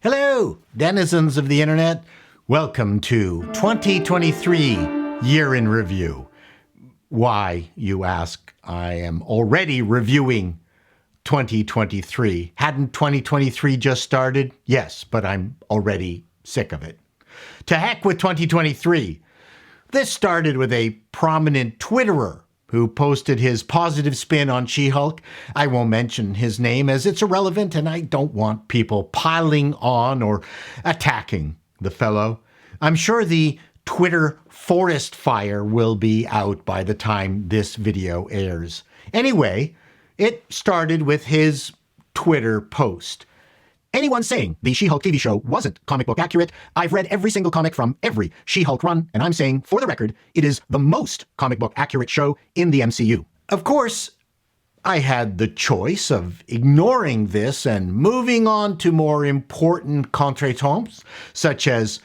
Hello, denizens of the internet. Welcome to 2023 Year in Review. Why, you ask? I am already reviewing 2023. Hadn't 2023 just started? Yes, but I'm already sick of it. To heck with 2023. This started with a prominent Twitterer who posted his positive spin on She-Hulk. I won't mention his name as it's irrelevant and I don't want people piling on or attacking the fellow. I'm sure the Twitter forest fire will be out by the time this video airs. Anyway, it started with his Twitter post. Anyone saying the She-Hulk TV show wasn't comic book accurate, I've read every single comic from every She-Hulk run, and I'm saying, for the record, it is the most comic book accurate show in the MCU. Of course, I had the choice of ignoring this and moving on to more important contretemps, such as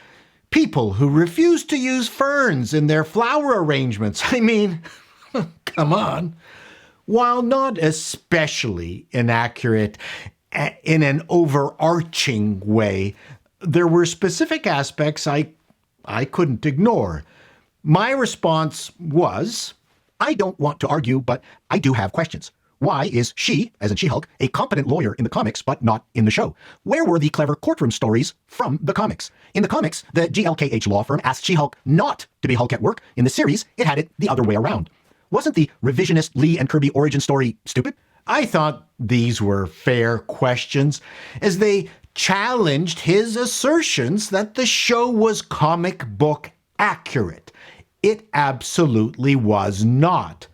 people who refuse to use ferns in their flower arrangements. I mean, come on. While not especially inaccurate in an overarching way, there were specific aspects I couldn't ignore. My response was, I don't want to argue, but I do have questions. Why is she, as in She-Hulk, a competent lawyer in the comics, but not in the show? Where were the clever courtroom stories from the comics? In the comics, the GLKH law firm asked She-Hulk not to be Hulk at work. In the series, it had it the other way around. Wasn't the revisionist Lee and Kirby origin story stupid? I thought these were fair questions, as they challenged his assertions that the show was comic book accurate. It absolutely was not.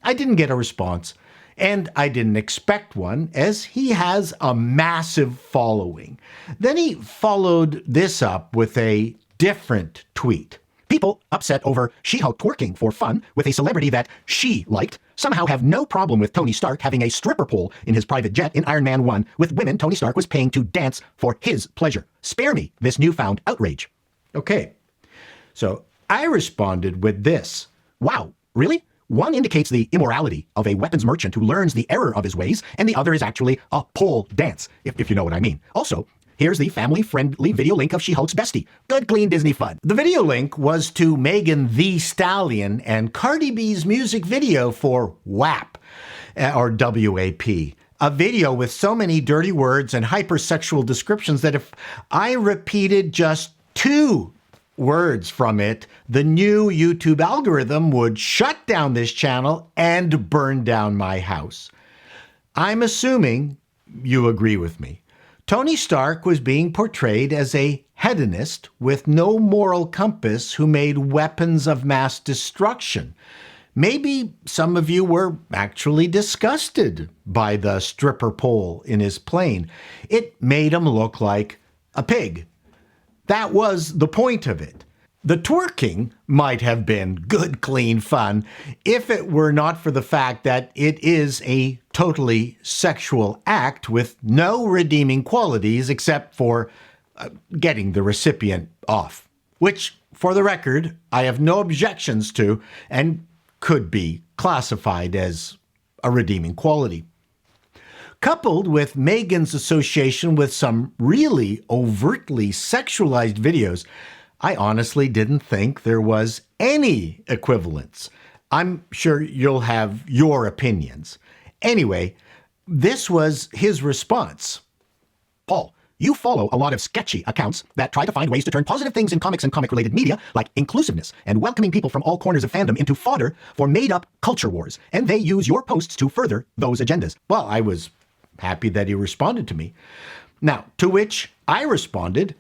I didn't get a response, and I didn't expect one, as he has a massive following. Then he followed this up with a different tweet. People upset over She-Hulk twerking for fun with a celebrity that she liked somehow have no problem with Tony Stark having a stripper pole in his private jet in Iron Man 1 with women Tony Stark was paying to dance for his pleasure. Spare me this newfound outrage. Okay, so I responded with this. Wow, really? One indicates the immorality of a weapons merchant who learns the error of his ways, and the other is actually a pole dance, if you know what I mean. Also, here's the family-friendly video link of She-Hulk's bestie. Good, clean Disney fun. The video link was to Megan Thee Stallion and Cardi B's music video for WAP, or W-A-P. A video with so many dirty words and hypersexual descriptions that if I repeated just 2 words from it, the new YouTube algorithm would shut down this channel and burn down my house. I'm assuming you agree with me. Tony Stark was being portrayed as a hedonist with no moral compass who made weapons of mass destruction. Maybe some of you were actually disgusted by the stripper pole in his plane. It made him look like a pig. That was the point of it. The twerking might have been good, clean fun if it were not for the fact that it is a totally sexual act with no redeeming qualities except for getting the recipient off, which, for the record, I have no objections to and could be classified as a redeeming quality. Coupled with Megan's association with some really overtly sexualized videos, I honestly didn't think there was any equivalence. I'm sure you'll have your opinions. Anyway, this was his response. Paul, you follow a lot of sketchy accounts that try to find ways to turn positive things in comics and comic-related media, like inclusiveness and welcoming people from all corners of fandom, into fodder for made-up culture wars, and they use your posts to further those agendas. Well, I was happy that he responded to me. Now, to which I responded,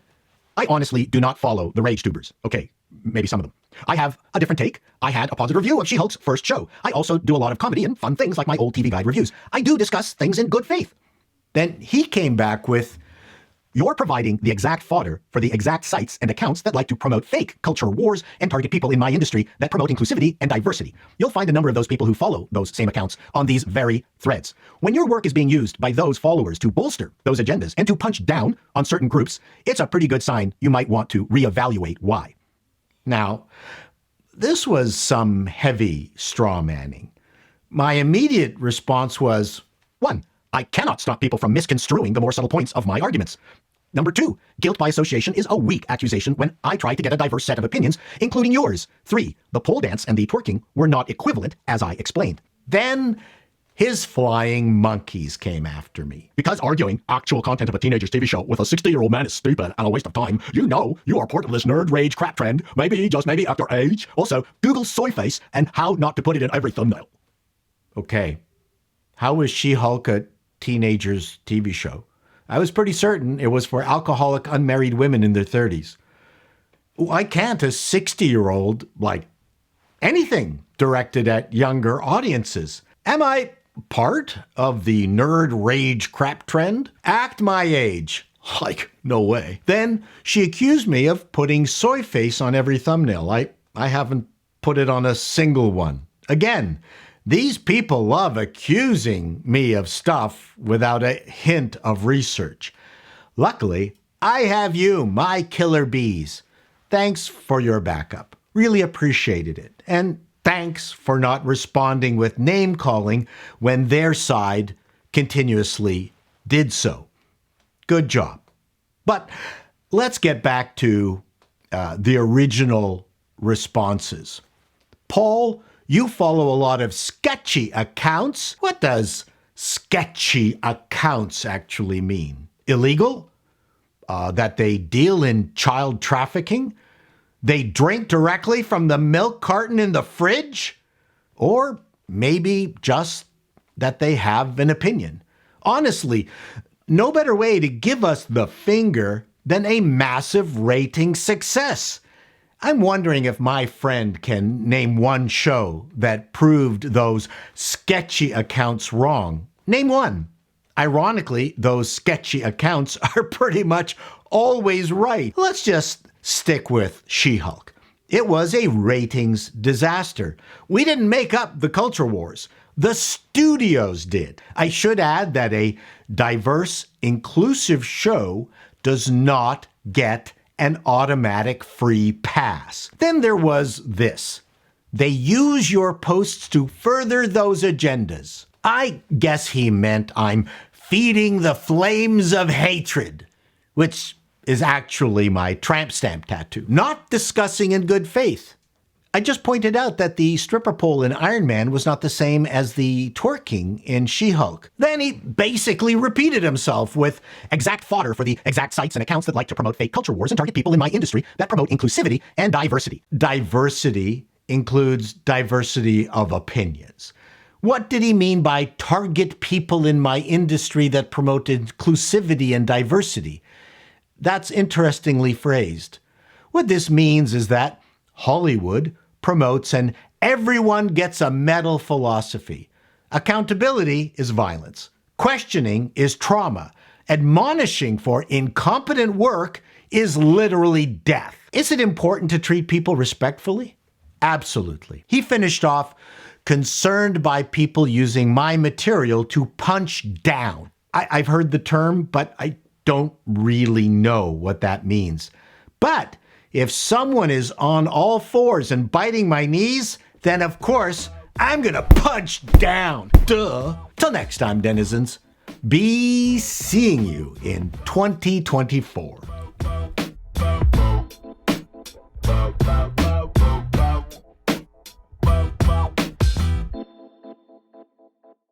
I honestly do not follow the rage tubers. Okay, maybe some of them. I have a different take. I had a positive review of She-Hulk's first show. I also do a lot of comedy and fun things like my old TV Guide reviews. I do discuss things in good faith. Then he came back with, you're providing the exact fodder for the exact sites and accounts that like to promote fake culture wars and target people in my industry that promote inclusivity and diversity. You'll find a number of those people who follow those same accounts on these very threads. When your work is being used by those followers to bolster those agendas and to punch down on certain groups, it's a pretty good sign you might want to reevaluate why. Now, this was some heavy straw manning. My immediate response was, 1, I cannot stop people from misconstruing the more subtle points of my arguments. Number 2, guilt by association is a weak accusation when I try to get a diverse set of opinions, including yours. 3, the pole dance and the twerking were not equivalent, as I explained. Then his flying monkeys came after me. Because arguing actual content of a teenager's TV show with a 60-year-old man is stupid and a waste of time, you know you are part of this nerd rage crap trend, maybe, just maybe, after age. Also, Google soy face and how not to put it in every thumbnail. Okay, how was She-Hulk a teenager's TV show? I was pretty certain it was for alcoholic unmarried women in their 30s. Why can't a 60-year-old like anything directed at younger audiences? Am I part of the nerd rage crap trend? Act my age. Like, no way. Then she accused me of putting soy face on every thumbnail. I haven't put it on a single one. Again, these people love accusing me of stuff without a hint of research. Luckily, I have you, my killer bees. Thanks for your backup. Really appreciated it. And thanks for not responding with name-calling when their side continuously did so. Good job. But let's get back to the original responses. Paul, you follow a lot of sketchy accounts. What does sketchy accounts actually mean? Illegal? That they deal in child trafficking? They drink directly from the milk carton in the fridge? Or maybe just that they have an opinion. Honestly, no better way to give us the finger than a massive rating success. I'm wondering if my friend can name one show that proved those sketchy accounts wrong. Name one. Ironically, those sketchy accounts are pretty much always right. Let's just stick with She-Hulk. It was a ratings disaster. We didn't make up the culture wars. The studios did. I should add that a diverse, inclusive show does not get an automatic free pass. Then there was this. They use your posts to further those agendas. I guess he meant I'm feeding the flames of hatred, which is actually my tramp stamp tattoo. Not discussing in good faith. I just pointed out that the stripper pole in Iron Man was not the same as the twerking in She-Hulk. Then he basically repeated himself with exact fodder for the exact sites and accounts that like to promote fake culture wars and target people in my industry that promote inclusivity and diversity. Diversity includes diversity of opinions. What did he mean by target people in my industry that promote inclusivity and diversity? That's interestingly phrased. What this means is that Hollywood promotes an everyone gets a medal philosophy. Accountability is violence. Questioning is trauma. Admonishing for incompetent work is literally death. Is it important to treat people respectfully? Absolutely. He finished off concerned by people using my material to punch down. I've heard the term, but I don't really know what that means. But if someone is on all fours and biting my knees, then of course, I'm gonna punch down. Duh. Till next time, denizens, be seeing you in 2024.